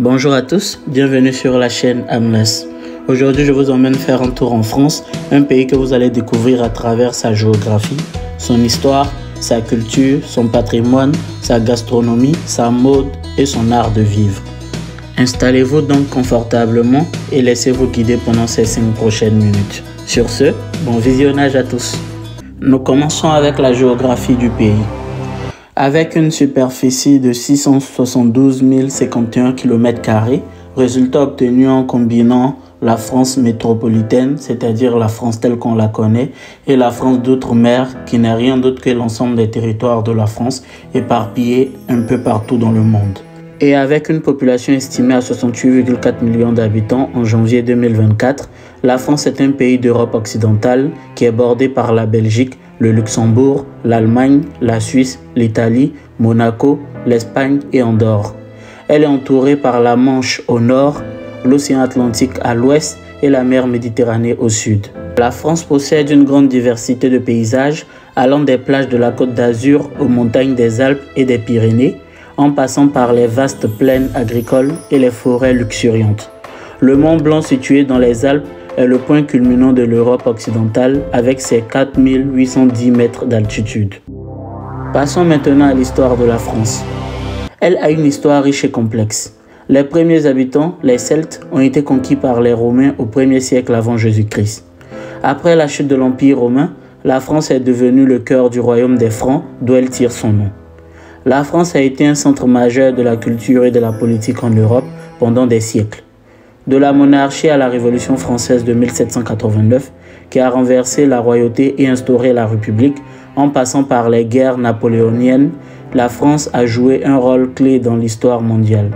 Bonjour à tous, bienvenue sur la chaîne Amlas. Aujourd'hui, je vous emmène faire un tour en France, un pays que vous allez découvrir à travers sa géographie, son histoire, sa culture, son patrimoine, sa gastronomie, sa mode et son art de vivre. Installez-vous donc confortablement et laissez-vous guider pendant ces 5 prochaines minutes. Sur ce, bon visionnage à tous. Nous commençons avec la géographie du pays. Avec une superficie de 672 051 km², résultat obtenu en combinant la France métropolitaine, c'est-à-dire la France telle qu'on la connaît, et la France d'outre-mer, qui n'est rien d'autre que l'ensemble des territoires de la France, éparpillés un peu partout dans le monde. Et avec une population estimée à 68,4 millions d'habitants en janvier 2024, la France est un pays d'Europe occidentale qui est bordé par la Belgique, le Luxembourg, l'Allemagne, la Suisse, l'Italie, Monaco, l'Espagne et Andorre. Elle est entourée par la Manche au nord, l'océan Atlantique à l'ouest et la mer Méditerranée au sud. La France possède une grande diversité de paysages allant des plages de la Côte d'Azur aux montagnes des Alpes et des Pyrénées, en passant par les vastes plaines agricoles et les forêts luxuriantes. Le Mont Blanc, situé dans les Alpes, est le point culminant de l'Europe occidentale avec ses 4810 mètres d'altitude. Passons maintenant à l'histoire de la France. Elle a une histoire riche et complexe. Les premiers habitants, les Celtes, ont été conquis par les Romains au 1er siècle avant Jésus-Christ. Après la chute de l'Empire romain, la France est devenue le cœur du royaume des Francs, d'où elle tire son nom. La France a été un centre majeur de la culture et de la politique en Europe pendant des siècles. De la monarchie à la Révolution française de 1789, qui a renversé la royauté et instauré la République, en passant par les guerres napoléoniennes, la France a joué un rôle clé dans l'histoire mondiale.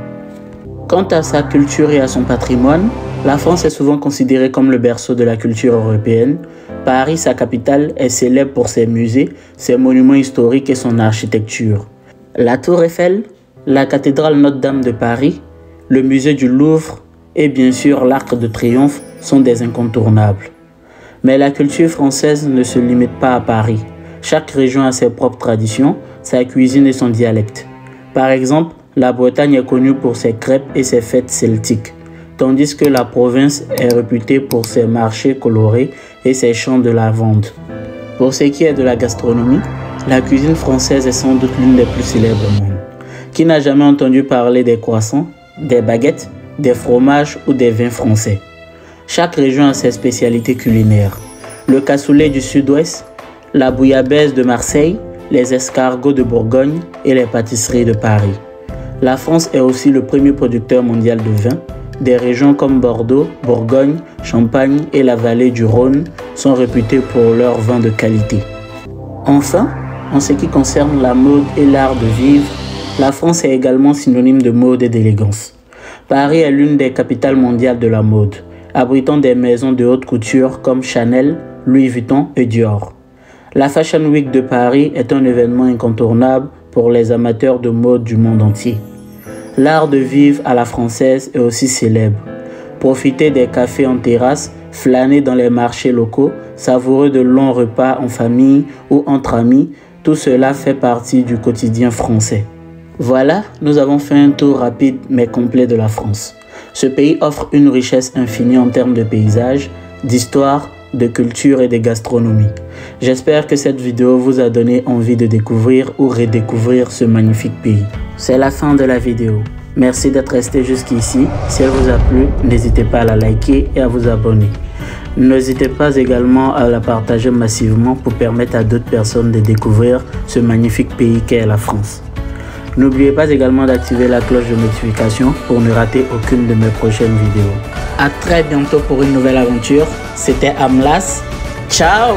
Quant à sa culture et à son patrimoine, la France est souvent considérée comme le berceau de la culture européenne. Paris, sa capitale, est célèbre pour ses musées, ses monuments historiques et son architecture. La Tour Eiffel, la cathédrale Notre-Dame de Paris, le musée du Louvre et bien sûr l'Arc de Triomphe sont des incontournables. Mais la culture française ne se limite pas à Paris. Chaque région a ses propres traditions, sa cuisine et son dialecte. Par exemple, la Bretagne est connue pour ses crêpes et ses fêtes celtiques, tandis que la province est réputée pour ses marchés colorés et ses champs de lavande. Pour ce qui est de la gastronomie, la cuisine française est sans doute l'une des plus célèbres au monde. Qui n'a jamais entendu parler des croissants, des baguettes, des fromages ou des vins français? Chaque région a ses spécialités culinaires. Le cassoulet du sud-ouest, la bouillabaisse de Marseille, les escargots de Bourgogne et les pâtisseries de Paris. La France est aussi le premier producteur mondial de vin. Des régions comme Bordeaux, Bourgogne, Champagne et la vallée du Rhône sont réputées pour leurs vins de qualité. Enfin, en ce qui concerne la mode et l'art de vivre, la France est également synonyme de mode et d'élégance. Paris est l'une des capitales mondiales de la mode, abritant des maisons de haute couture comme Chanel, Louis Vuitton et Dior. La Fashion Week de Paris est un événement incontournable pour les amateurs de mode du monde entier. L'art de vivre à la française est aussi célèbre. Profiter des cafés en terrasse, flâner dans les marchés locaux, savourer de longs repas en famille ou entre amis, tout cela fait partie du quotidien français. Voilà, nous avons fait un tour rapide mais complet de la France. Ce pays offre une richesse infinie en termes de paysages, d'histoire, de culture et de gastronomie. J'espère que cette vidéo vous a donné envie de découvrir ou redécouvrir ce magnifique pays. C'est la fin de la vidéo. Merci d'être resté jusqu'ici. Si elle vous a plu, n'hésitez pas à la liker et à vous abonner. N'hésitez pas également à la partager massivement pour permettre à d'autres personnes de découvrir ce magnifique pays qu'est la France. N'oubliez pas également d'activer la cloche de notification pour ne rater aucune de mes prochaines vidéos. À très bientôt pour une nouvelle aventure. C'était Amlas. Ciao!